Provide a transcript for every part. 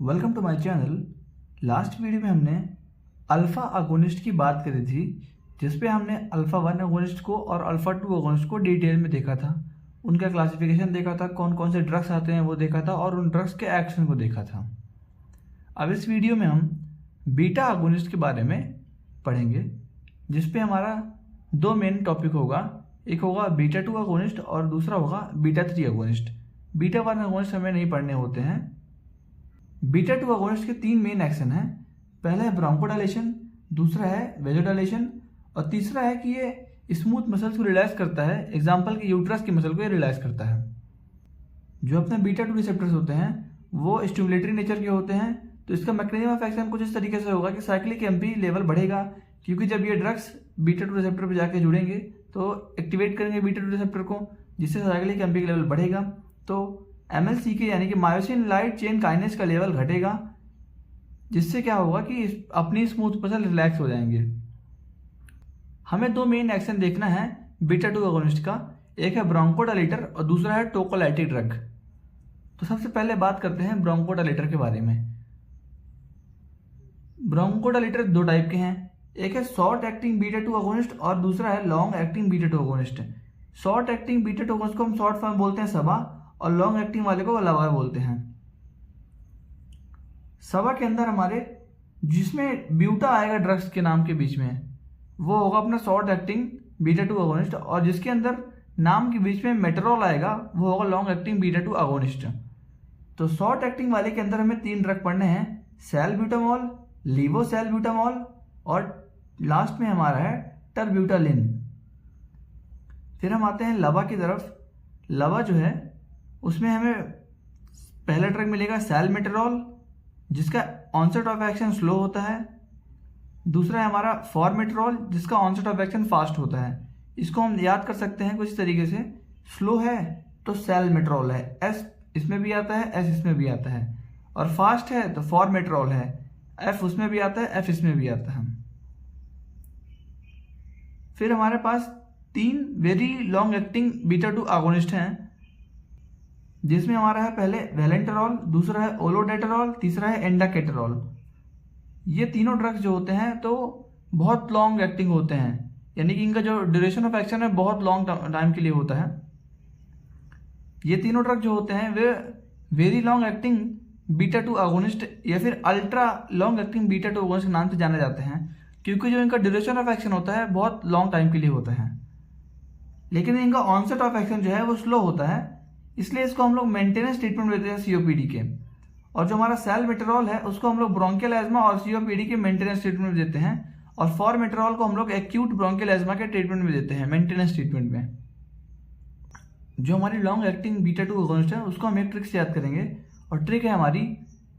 Welcome to my channel. Last video में हमने alpha agonist की बात करी थी, जिसपे हमने अल्फ़ा 1 अगोनिस्ट को और अल्फ़ा 2 अगोनिस्ट को डिटेल में देखा था। उनका क्लासिफिकेशन देखा था, कौन कौन से ड्रग्स आते हैं वो देखा था और उन ड्रग्स के एक्शन को देखा था। अब इस वीडियो में हम बीटा अगोनिस्ट के बारे में पढ़ेंगे, जिसपे हमारा दो मेन टॉपिक होगा। एक होगा बीटा 2 अगोनिस्ट और दूसरा होगा बीटा 3 अगोनिस्ट। बीटा 1 अगोनिस्ट हमें नहीं पढ़ने होते हैं। बीटा 2 अगोनिस्ट के तीन मेन एक्शन हैं। पहला है ब्रोंकोडायलेशन, दूसरा है वेजोडायलेशन और तीसरा है कि ये स्मूथ मसल्स को रिलैक्स करता है। एग्जाम्पल कि यूट्रस की मसल को ये रिलैक्स करता है। जो अपने बीटा 2 रिसेप्टर्स होते हैं वो स्टिमुलेटरी नेचर के होते हैं। तो इसका मैकेनिज्म ऑफ एक्शन कुछ इस तरीके से होगा कि साइक्लिक एमपी लेवल बढ़ेगा, क्योंकि जब ये ड्रग्स बीटा 2 रिसेप्टर पर जाके जुड़ेंगे तो एक्टिवेट करेंगे बीटा 2 रिसेप्टर को, जिससे साइक्लिक एमपी का लेवल बढ़ेगा। तो MLC के यानी कि मायोसिन लाइट चेन काइनेस का लेवल घटेगा, जिससे क्या होगा कि अपनी स्मूथ मसल रिलैक्स हो जाएंगे। हमें दो मेन एक्शन देखना है बीटा 2 अगोनिस्ट का। एक है ब्रोंकोडायलेटर और दूसरा है टोकोलाइटिक ड्रग। तो सबसे पहले बात करते हैं ब्रोंकोडायलेटर के बारे में। ब्रोंकोडायलेटर दो टाइप के हैं, एक है शॉर्ट एक्टिंग बीटा 2 अगोनिस्ट और दूसरा है long acting beta 2 agonist. Short acting beta 2 agonist को हम शॉर्ट फॉर्म बोलते हैं सबा और लॉन्ग एक्टिंग वाले को लावा बोलते हैं। सबा के अंदर हमारे जिसमें ब्यूटा आएगा ड्रग्स के नाम के बीच में, वो होगा अपना शॉर्ट एक्टिंग बीटा 2 अगोनिस्ट, और जिसके अंदर नाम के बीच में मेट्रोल आएगा वो होगा लॉन्ग एक्टिंग बीटा 2 अगोनिस्ट। तो शॉर्ट एक्टिंग वाले के अंदर हमें तीन ड्रग पढ़ने हैं, सैलब्यूटामॉल, लीवोसैलब्यूटामॉल और लास्ट में हमारा है टरब्यूटालिन। फिर हम आते हैं लवा की तरफ। लवा जो है उसमें हमें पहला ड्रग मिलेगा सैलमेटेरॉल, जिसका ऑनसेट ऑफ एक्शन स्लो होता है। दूसरा है हमारा फॉर्मेटेरॉल, जिसका ऑनसेट ऑफ एक्शन फास्ट होता है। इसको हम याद कर सकते हैं कुछ तरीके से, स्लो है तो सैलमेटेरॉल है, एस इसमें भी आता है, एस इसमें भी आता है, और फास्ट है तो फॉर्मेटेरॉल है, एफ उसमें भी आता है, एफ इसमें भी आता है। फिर हमारे पास तीन very long acting beta 2 agonist हैं, जिसमें हमारा है पहले वेलेंटेरॉल, दूसरा है ओलोडेटेरॉल, तीसरा है एंडाकेटेरॉल। ये तीनों ड्रग्स जो होते हैं तो बहुत लॉन्ग एक्टिंग होते हैं, यानी कि इनका जो ड्यूरेशन ऑफ एक्शन है बहुत लॉन्ग टाइम के लिए होता है। ये तीनों ड्रग जो होते हैं वे very long acting beta 2 agonist या फिर ultra long acting beta 2 agonist के नाम से जाने जाते हैं, क्योंकि जो इनका ड्यूरेशन ऑफ एक्शन होता है बहुत लॉन्ग टाइम के लिए होता है, लेकिन इनका ऑनसेट ऑफ एक्शन जो है वो स्लो होता है। इसलिए इसको हम लोग मेंटेनेंस ट्रीटमेंट देते हैं COPD के। और जो हमारा सैलमेटेरॉल है उसको हम लोग ब्रोंकियल एज्मा और COPD के मेंटेनेंस ट्रीटमेंट में देते हैं, और फॉर्मेटेरॉल को हम लोग एक्यूट ब्रोंकियल एज्मा के ट्रीटमेंट में देते हैं, मेंटेनेंस ट्रीटमेंट में। जो हमारी लॉन्ग एक्टिंग बीटा 2 अगोनिस्ट है उसको हम एक ट्रिक से याद करेंगे, और ट्रिक है हमारी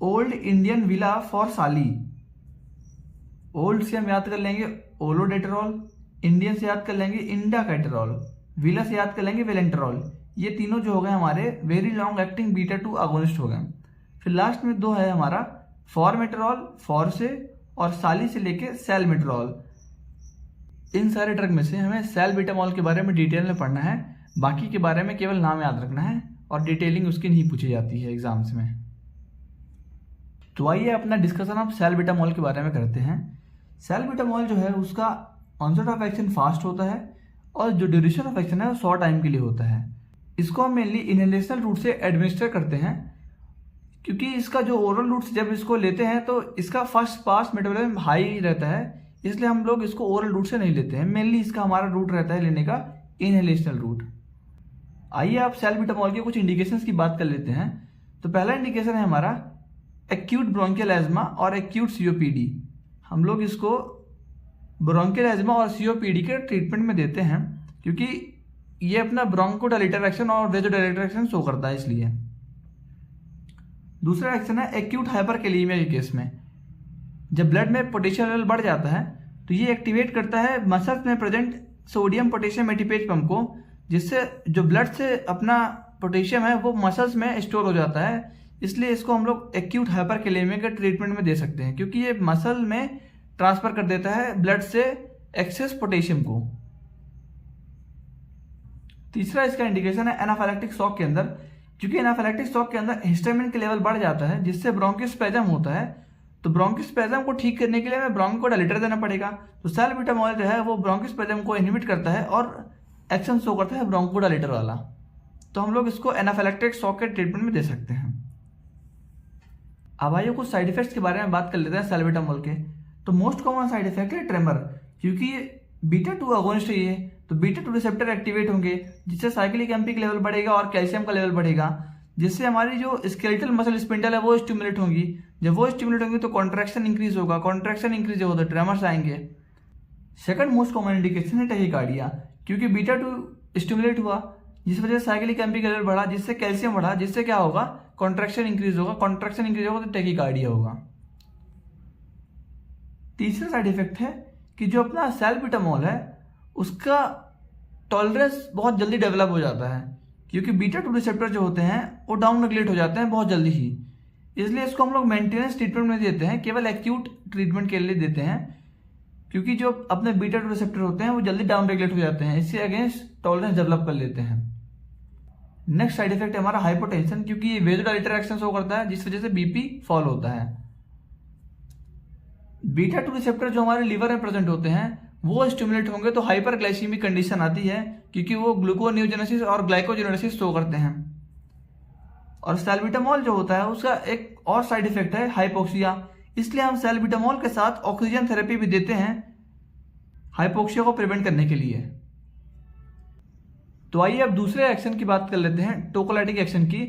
ओल्ड इंडियन विला फॉर साली। ओल्ड से हम याद कर लेंगे ओलोडेटेरॉल, इंडियन से याद कर लेंगे इंडाकेटेरॉल, विला से याद कर लेंगे वेलेंटेरॉल। ये तीनों जो हो गए हमारे very long acting beta 2 agonist हो गए। फिर लास्ट में दो है हमारा फॉर्मेटेरॉल, फॉर से, और साली से लेके सैलमेटेरॉल। इन सारे ड्रग में से हमें सैलब्यूटामॉल के बारे में डिटेल में पढ़ना है, बाकी के बारे में केवल नाम याद रखना है और डिटेलिंग उसकी नहीं पूछी जाती है एग्जाम्स में। तो आइए अपना डिस्कशन आप सैलब्यूटामॉल के बारे में करते हैं। सैलब्यूटामॉल जो है उसका ऑनसेट ऑफ एक्शन फास्ट होता है और जो ड्यूरेशन ऑफ एक्शन है वो शॉर्ट टाइम के लिए होता है। इसको हम मेनली इनहेलेशनल रूट से एडमिनिस्टर करते हैं, क्योंकि इसका जो ओरल रूट से जब इसको लेते हैं तो इसका फर्स्ट पास मेटाबॉलिज्म हाई रहता है, इसलिए हम लोग इसको ओरल रूट से नहीं लेते हैं। मेनली इसका हमारा रूट रहता है लेने का इनहेलेशनल रूट। आइए आप सैलब्यूटामॉल के कुछ इंडिकेशंस की बात कर लेते हैं। तो पहला इंडिकेशन है हमारा एक्यूट ब्रोंकियल एज्मा और एक्यूट COPD। हम लोग इसको ब्रोंकियल एज्मा और COPD के ट्रीटमेंट में देते हैं, क्योंकि ये अपना ब्रोंकोडायलेटर एक्शन और वेजोडायलेटर एक्शन शो करता है, इसलिए। दूसरा एक्शन है एक्यूट हाइपरकैलेमिया के केस में। जब ब्लड में पोटेशियम लेवल बढ़ जाता है तो ये एक्टिवेट करता है मसल्स में present sodium potassium ATPase pump को, जिससे जो ब्लड से अपना पोटेशियम है वो मसल्स में स्टोर हो जाता है। इसलिए इसको हम लोग एक्यूट हाइपरकैलेमिया के ट्रीटमेंट में दे सकते हैं, क्योंकि ये मसल में ट्रांसफर कर देता है ब्लड से एक्सेस पोटेशियम को। तीसरा इसका इंडिकेशन है एनाफाइलैक्टिक शॉक के अंदर, क्योंकि एनाफिलैक्टिक शॉक के अंदर हिस्टामिन के लेवल बढ़ जाता है जिससे ब्रोंकोस्पैज्म होता है। तो ब्रोंकोस्पैज्म को ठीक करने के लिए हमें ब्रोंकोडायलेटर देना पड़ेगा। तो सैलब्यूटामॉल जो है वो ब्रोंकोस्पैज्म को इनहिबिट करता है और एक्शन शो करता है ब्रोंकोडायलेटर वाला। तो हम लोग इसको एनाफिलैक्टिक शॉक के ट्रीटमेंट में दे सकते हैं। अब आइए कुछ साइड इफेक्ट्स के बारे में बात कर लेते हैं सैलब्यूटामॉल के। तो मोस्ट कॉमन साइड इफेक्ट है ट्रेमर, क्योंकि बीटा-2 अगोनिस्ट है ये, तो बीटा-2 रिसेप्टर एक्टिवेट होंगे जिससे साइक्लिक एमपी का लेवल बढ़ेगा और कैल्शियम का लेवल बढ़ेगा, जिससे हमारी जो स्केलेटल मसल स्पिंडल है वो स्टिमुलेट होंगी। जब वो स्टिमुलेट होंगी तो कॉन्ट्रैक्शन इंक्रीज होगा, कॉन्ट्रैक्शन इंक्रीज होगा तो ट्रेमर्स आएंगे। सेकंड मोस्ट कॉमन इंडिकेशन है टैकीकार्डिया, क्योंकि बीटा-2 स्टिमुलेट हुआ जिस वजह से साइक्लिक एमपी का लेवल बढ़ा, जिससे कैल्शियम बढ़ा, जिससे क्या होगा, कॉन्ट्रैक्शन इंक्रीज होगा, कॉन्ट्रैक्शन इंक्रीज होगा तो टैकीकार्डिया होगा। तीसरा साइड इफेक्ट है कि जो अपना सैलब्यूटामॉल है उसका टॉलरेंस बहुत जल्दी डेवलप हो जाता है, क्योंकि बीटा-2 रिसेप्टर जो होते हैं वो डाउन रेगुलेट हो जाते हैं बहुत जल्दी ही। इसलिए इसको हम लोग मेंटेनेंस ट्रीटमेंट में देते हैं, केवल एक्यूट ट्रीटमेंट के लिए देते हैं, क्योंकि जो अपने बीटा-2 रिसेप्टर होते हैं वो जल्दी डाउन रेगुलेट हो जाते हैं, इससे अगेंस्ट टॉलरेंस डेवलप कर लेते हैं। नेक्स्ट साइड इफेक्ट है हमारा हाइपोटेंशन, क्योंकि ये वेज़ोडाइलेटर एक्शन शो करता है जिस वजह से बीपी फॉल होता है। बीटा-2 रिसेप्टर जो हमारे लीवर में प्रेजेंट होते हैं वो स्टिमुलेट होंगे तो हाइपरग्लाइसीमिक कंडीशन आती है, क्योंकि वो ग्लूकोनियोजेनेसिस और ग्लाइकोजेनेसिस शो करते हैं। और सैलब्यूटामॉल जो होता है उसका एक और साइड इफेक्ट है हाइपोक्सिया, इसलिए हम सैलब्यूटामॉल के साथ ऑक्सीजन थेरेपी भी देते हैं हाइपोक्सिया को प्रिवेंट करने के लिए। तो आइए अब दूसरे एक्शन की बात कर लेते हैं, टोकोलाइटिक एक्शन की।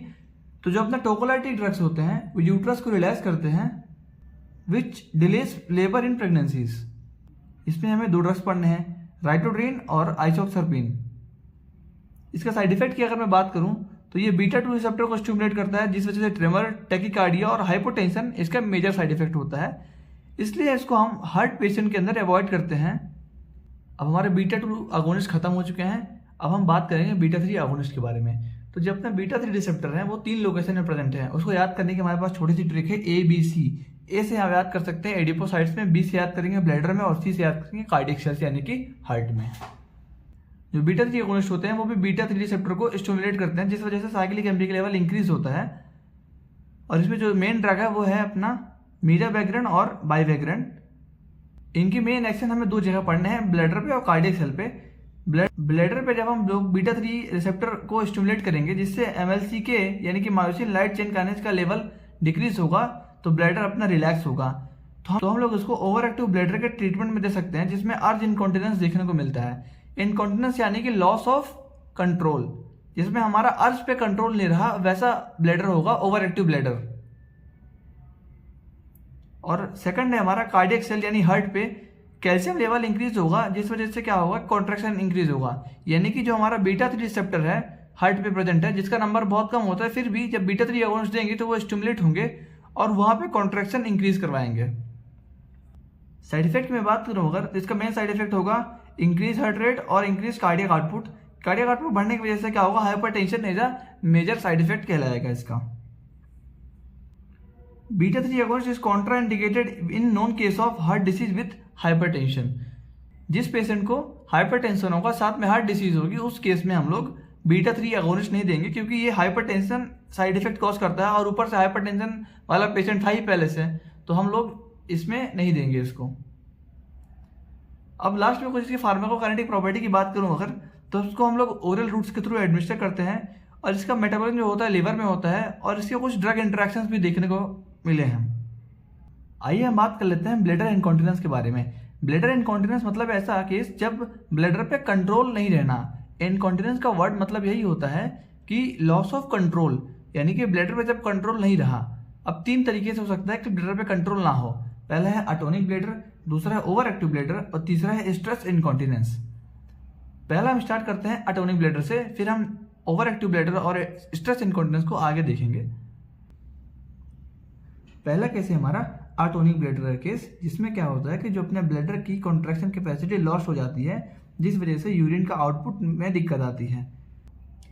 तो जो अपना टोकोलाइटिक ड्रग्स होते हैं वो यूट्रस को रिलैक्स करते हैं विच डिलेज लेबर इन प्रेगनेंसीज। इसमें हमें 2 ड्रग्स पढ़ने हैं, राइटोड्रिन और आइसोक्सरपिन। इसका साइड इफेक्ट की अगर मैं बात करूं तो ये बीटा-2 रिसेप्टर को स्टिमुलेट करता है जिस वजह से ट्रेमर, टैकीकार्डिया और हाइपोटेंशन इसका मेजर साइड इफेक्ट होता है, इसलिए इसको हम हार्ट पेशेंट के अंदर अवॉइड करते हैं। अब हमारे बीटा-2 अगोनिस्ट खत्म हो चुके हैं, अब हम बात करेंगे बीटा-3 अगोनिस्ट के बारे में। तो जो अपना बीटा-3 रिसेप्टर है वो 3 लोकेशन में प्रेजेंट है, उसको याद करने की हमारे पास छोटी सी ट्रिक है ABC। ए से हम याद कर सकते हैं एडिपोसाइट्स में, बी से याद करेंगे ब्लैडर में और सी से याद करेंगे कार्डियक सेल्स यानी कि हार्ट में। जो बीटा-3 अगोनिस्ट होते हैं वो भी बीटा-3 रिसेप्टर को स्टिमुलेट करते हैं जिस वजह से साइक्लिक एमपी का लेवल इंक्रीज होता है। और इसमें जो मेन ड्रग है वो है अपना मीराबैग्रेन और बाइवैग्रेन। इनकी मेन एक्शन हमें 2 जगह पढ़ने हैं, ब्लैडर पे और कार्डियक सेल पे। ब्लैडर पे जब हम लोग बीटा-3 रिसेप्टर को स्टिमुलेट करेंगे जिससे MLCK यानी कि मायोसिन लाइट चेन काइनेज का लेवल डिक्रीज होगा तो ब्लैडर अपना रिलैक्स होगा। तो हम लोग इसको ओवर एक्टिव ब्लैडर के ट्रीटमेंट में दे सकते हैं जिसमें अर्ज इनकॉन्टिनेंस देखने को मिलता है। इनकॉन्टिनेंस यानी कि लॉस ऑफ कंट्रोल, जिसमें हमारा अर्ज पे कंट्रोल नहीं रहा, वैसा ब्लैडर होगा ओवर एक्टिव ब्लैडर। और सेकंड है हमारा कार्डियक सेल यानी हार्ट पे कैल्शियम लेवल इंक्रीज होगा जिस वजह से क्या होगा, कॉन्ट्रैक्शन इंक्रीज होगा। यानी कि जो हमारा बीटा-3 रिसेप्टर है हार्ट पे प्रेजेंट है जिसका नंबर बहुत कम होता है, फिर भी जब बीटा-3 अगोनिस्ट देंगे तो वो स्टिमुलेट होंगे और वहां पे कॉन्ट्रैक्शन इंक्रीज करवाएंगे। साइड इफेक्ट में बात करूं अगर तो इसका मेन साइड इफेक्ट होगा इंक्रीज हार्ट रेट और increase cardiac output. Cardiac output बढ़ने की वजह से क्या होगा, hypertension as a major side effect कहलाएगा इसका। Beta three agonist is contraindicated in known case of heart disease with hypertension. जिस पेशेंट को हाइपरटेंशन होगा साथ में हार्ट डिसीज होगी उस केस में हम लोग बीटा-3 अगोनिस्ट नहीं देंगे, क्योंकि ये हाइपरटेंशन साइड इफेक्ट कॉज करता है और ऊपर से हाइपरटेंशन वाला पेशेंट था ही पहले से, तो हम लोग इसमें नहीं देंगे इसको। अब लास्ट में कुछ इसकी फार्माकोकाइनेटिक प्रॉपर्टी की बात करूं अगर तो उसको हम लोग ओरल रूट्स के थ्रू एडमिनिस्टर करते हैं और इसका मेटाबॉलिज्म जो होता है लीवर में होता है और इसके कुछ ड्रग इंटरेक्शंस भी देखने को मिले हैं। आइए हम बात कर लेते हैं ब्लैडर इनकॉन्टिनेंस के बारे में। ब्लैडर इनकॉन्टिनेंस मतलब ऐसा केस जब ब्लैडर पे कंट्रोल नहीं रहना। इनकॉन्टिनेंस का वर्ड मतलब यही होता है कि लॉस ऑफ कंट्रोल, यानी कि ब्लैडर पे जब कंट्रोल नहीं रहा। अब 3 तरीके से हो सकता है कि ब्लैडर पे कंट्रोल ना हो। पहला है अटोनिक ब्लैडर, दूसरा है ओवर एक्टिव ब्लैडर और तीसरा है स्ट्रेस इनकॉन्टिनेंस। पहला हम स्टार्ट करते हैं अटोनिक ब्लैडर से, फिर हम ओवर एक्टिव ब्लैडर और स्ट्रेस इनकॉन्टिनेंस को आगे देखेंगे। पहला केस है हमारा अटोनिक ब्लैडर केस, जिसमें क्या होता है कि जो अपने ब्लैडर की कॉन्ट्रैक्शन कैपेसिटी लॉस हो जाती है जिस वजह से यूरिन का आउटपुट में दिक्कत आती है।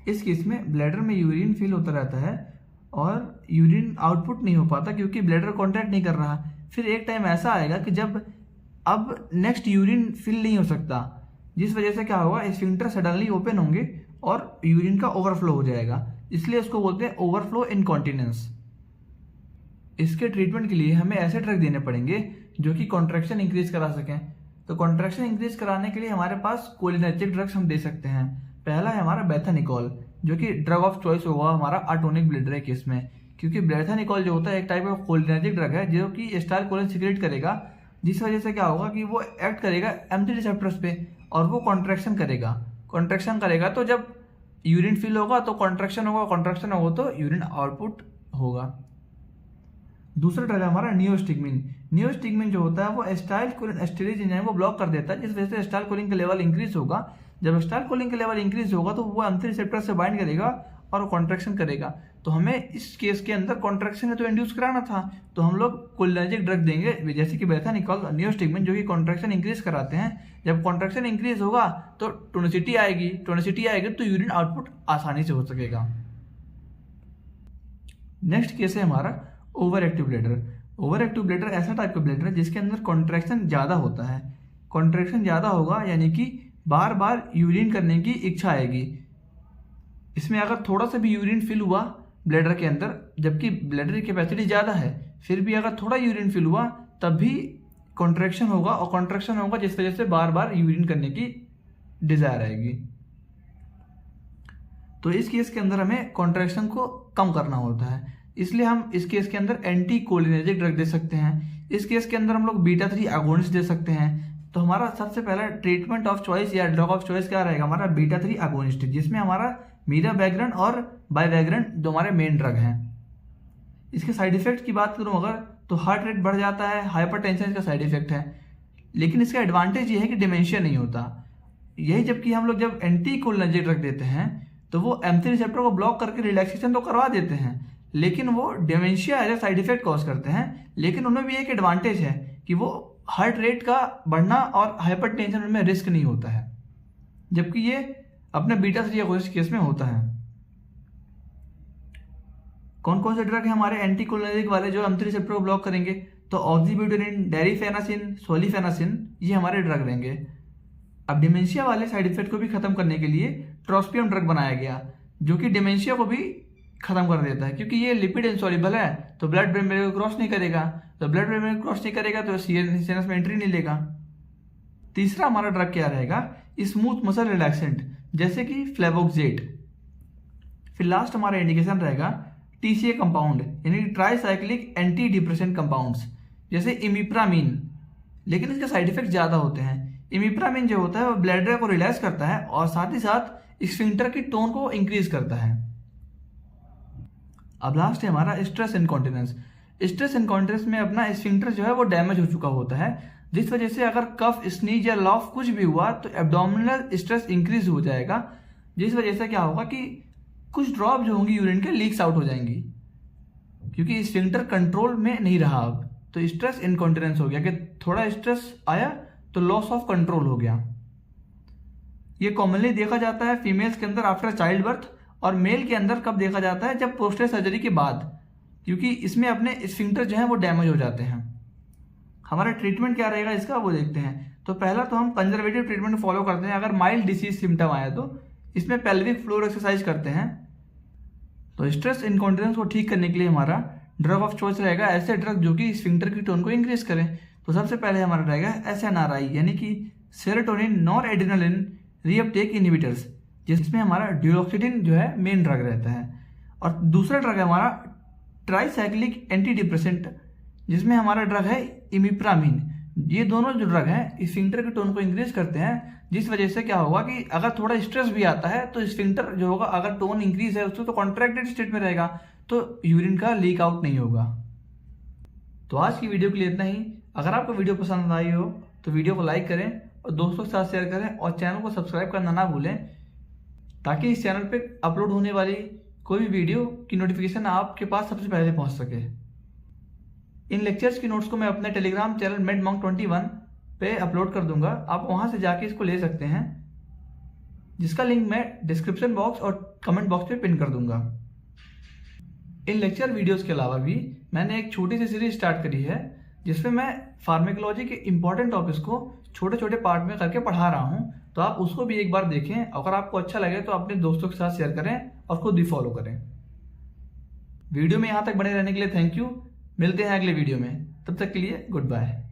इस केस में ब्लैडर में यूरिन फिल होता रहता है और यूरिन आउटपुट नहीं हो पाता क्योंकि ब्लैडर कॉन्ट्रैक्ट नहीं कर रहा। फिर एक टाइम ऐसा आएगा कि जब अब नेक्स्ट यूरिन फिल नहीं हो सकता, जिस वजह से क्या होगा, स्फिंक्टर सडनली ओपन होंगे और यूरिन का ओवरफ्लो हो जाएगा। इसलिए इसको बोलते हैं ओवरफ्लो इनकॉन्टिनेंस। इसके ट्रीटमेंट के लिए हमें ऐसे ड्रग देने पड़ेंगे जो कि कॉन्ट्रैक्शन इंक्रीज करा सकें। तो कॉन्ट्रैक्शन इंक्रीज कराने के लिए हमारे पास कोलिनर्जिक ड्रग्स हम दे सकते हैं। पहला है हमारा बेथानिकॉल, जो कि ड्रग ऑफ चॉइस होगा हमारा अटोनिक ब्लीडर केस में, क्योंकि बेथानिकॉल जो होता है एक टाइप का कोलिनर्जिक ड्रग है जो कि एसिटाइलकोलिन सिक्रेट करेगा, जिस वजह से क्या होगा कि वो एक्ट करेगा M3 रिसेप्टर्स पे और वो कॉन्ट्रैक्शन करेगा। तो जब यूरिन फिल होगा तो कॉन्ट्रैक्शन होगा तो यूरिन आउटपुट होगा। दूसरा ड्रग है हमारा नियोस्टिग्मिन जो होता है वो एसिटाइलकोलिन एस्टरेज एंजाइम को ब्लॉक कर देता है, जिस वजह से एसिटाइलकोलिन का लेवल इंक्रीज होगा। जब एसिटाइलकोलिन का लेवल इंक्रीज होगा तो वो M3 रिसेप्टर से बाइंड करेगा और कॉन्ट्रैक्शन करेगा। तो हमें इस केस के अंदर कॉन्ट्रैक्शन तो इंड्यूस कराना था, तो हम लोग कोलिनर्जिक ड्रग देंगे जैसे कि बेथानिकॉल, नियोस्टिग्मिन, जो कि कॉन्ट्रैक्शन इंक्रीज कराते हैं। जब कॉन्ट्रैक्शन इंक्रीज होगा तो टोनिसिटी आएगी तो यूरिन आउटपुट आसानी से हो सकेगा। नेक्स्ट केस है हमारा ओवर एक्टिव ब्लैडर ऐसा टाइप का ब्लैडर है जिसके अंदर कॉन्ट्रैक्शन ज़्यादा होता है। कॉन्ट्रैक्शन ज़्यादा होगा यानी कि बार बार यूरिन करने की इच्छा आएगी। इसमें अगर थोड़ा सा भी यूरिन फिल हुआ ब्लैडर के अंदर, जबकि ब्लैडर की कैपेसिटी ज़्यादा है, फिर भी अगर थोड़ा यूरिन फिल हुआ तब भी कॉन्ट्रैक्शन होगा जिस वजह से बार बार यूरिन करने की डिज़ायर आएगी। तो इस केस के अंदर हमें कॉन्ट्रैक्शन को कम करना होता है, इसलिए हम इस केस के अंदर एंटी कोलिनर्जिक ड्रग दे सकते हैं। इस केस के अंदर हम लोग बीटा-3 अगोनिस्ट दे सकते हैं। तो हमारा सबसे पहला ट्रीटमेंट ऑफ चॉइस या ड्रग ऑफ चॉइस क्या रहेगा, हमारा बीटा-3 अगोनिस्ट, जिसमें हमारा मीराबैग्रन और बाइवैग्रन जो हमारे मेन ड्रग हैं। इसके साइड इफेक्ट की बात करूं अगर, तो हार्ट रेट बढ़ जाता है, हाइपरटेंशन इसका साइड इफेक्ट है, लेकिन इसका एडवांटेज ये है कि डिमेंशिया नहीं होता। यही जबकि हम लोग जब एंटी कोलिनर्जिक ड्रग देते हैं तो वो M3 रिसेप्टर को ब्लॉक करके रिलैक्सेशन तो करवा देते हैं, लेकिन वो dementia as a side effect cause करते हैं। लेकिन उनमें भी एक एडवांटेज है कि वो हार्ट रेट का बढ़ना और हाइपरटेंशन में रिस्क नहीं होता है, जबकि ये अपने बीटा-3 अगोनिस्ट केस में होता है। कौन कौन से ड्रग है हमारे एंटी कोलिनर्जिक वाले जो M3 रिसेप्टर को ब्लॉक करेंगे, तो ऑक्सीब्यूटेरिन, डेरिफेनासिन, सोलिफेनासिन, ये हमारे ड्रग रहेंगे। अब डिमेंशिया वाले साइड इफेक्ट को भी खत्म करने के लिए ट्रोस्पियम ड्रग बनाया गया, जो कि डिमेंशिया को भी खत्म कर देता है, क्योंकि ये लिपिड इनसॉल्युबल है तो ब्लड ब्रेन बैरियर को क्रॉस नहीं करेगा, तो सीएनएस में एंट्री नहीं लेगा। तीसरा हमारा ड्रग क्या रहेगा, स्मूथ मसल रिलैक्सेंट जैसे कि फ्लेवोक्सेट। फिर लास्ट हमारा इंडिकेशन रहेगा टीसीए कंपाउंड यानी ट्राईसाइक्लिक एंटी डिप्रेसेंट कंपाउंड्स जैसे इमिप्रामिन, लेकिन इसके साइड इफेक्ट ज्यादा होते हैं। इमिप्रामिन जो होता है वो ब्लैडर को रिलैक्स करता है और साथ ही साथ स्फिंक्टर की टोन को इंक्रीज करता है। अब लास्ट है हमारा स्ट्रेस इनकॉन्टिनेंस में अपना स्फिंक्टर जो है वो डैमेज हो चुका होता है, जिस वजह से अगर कफ, स्नीज या लॉफ कुछ भी हुआ तो एब्डोमिनल स्ट्रेस इंक्रीज हो जाएगा, जिस वजह से क्या होगा कि कुछ ड्रॉप जो होंगी यूरिन के लीक्स आउट हो जाएंगी, क्योंकि स्फिंक्टर कंट्रोल में नहीं रहा। अब तो स्ट्रेस इनकॉन्टिनेंस हो गया कि थोड़ा स्ट्रेस आया तो लॉस ऑफ कंट्रोल हो गया। ये कॉमनली देखा जाता है फीमेल्स के अंदर आफ्टर चाइल्ड बर्थ, और मेल के अंदर कब देखा जाता है, जब प्रोस्टेट सर्जरी के बाद, क्योंकि इसमें अपने स्फिंक्टर जो है वो डैमेज हो जाते हैं। हमारा ट्रीटमेंट क्या रहेगा इसका वो देखते हैं। तो पहला तो हम कंजर्वेटिव ट्रीटमेंट फॉलो करते हैं। अगर माइल्ड डिसीज सिम्टम आया तो इसमें पेल्विक फ्लोर एक्सरसाइज करते हैं। तो स्ट्रेस इनकॉन्टिनेंस को ठीक करने के लिए हमारा ड्रग ऑफ चॉइस रहेगा ऐसे ड्रग जो कि स्फिंक्टर की टोन को इंक्रीज करें। तो सबसे पहले हमारा रहेगा SNRI यानी कि सेरोटोनिन नॉरएड्रेनालिन रीअपटेक इनहिबिटर्स, जिसमें हमारा ड्यूलोक्सिडिन जो है मेन ड्रग रहता है। और दूसरा ड्रग है हमारा ट्राईसाइक्लिक एंटी डिप्रेसेंट, जिसमें हमारा ड्रग है इमिप्रामिन। ये दोनों जो ड्रग हैं स्फिंक्टर की टोन को इंक्रीज करते हैं, जिस वजह से क्या होगा कि अगर थोड़ा स्ट्रेस भी आता है तो स्फिंक्टर जो होगा, अगर टोन इंक्रीज है उसको तो कॉन्ट्रैक्टेड स्टेट में रहेगा, तो यूरिन का लीक आउट नहीं होगा। तो आज की वीडियो के लिए इतना ही। अगर आपको वीडियो पसंद आई हो तो वीडियो को लाइक करें और दोस्तों के साथ शेयर करें, और चैनल को सब्सक्राइब करना ना भूलें, ताकि इस चैनल पे अपलोड होने वाली कोई भी वीडियो की नोटिफिकेशन आपके पास सबसे पहले पहुंच सके। इन लेक्चर्स की नोट्स को मैं अपने टेलीग्राम चैनल medmonk21 पे अपलोड कर दूंगा, आप वहां से जाके इसको ले सकते हैं, जिसका लिंक मैं डिस्क्रिप्शन बॉक्स और कमेंट बॉक्स पे पिन कर दूंगा। इन लेक्चर वीडियोस के अलावा भी मैंने एक छोटी सी सीरीज स्टार्ट करी है, जिसमें मैं फार्मेकोलॉजी के इंपॉर्टेंट टॉपिक्स को छोटे छोटे पार्ट में करके पढ़ा रहा हूँ, तो आप उसको भी एक बार देखें। अगर आपको अच्छा लगे तो अपने दोस्तों के साथ शेयर करें और खुद भी फॉलो करें। वीडियो में यहाँ तक बने रहने के लिए थैंक यू। मिलते हैं अगले वीडियो में, तब तक के लिए गुड बाय।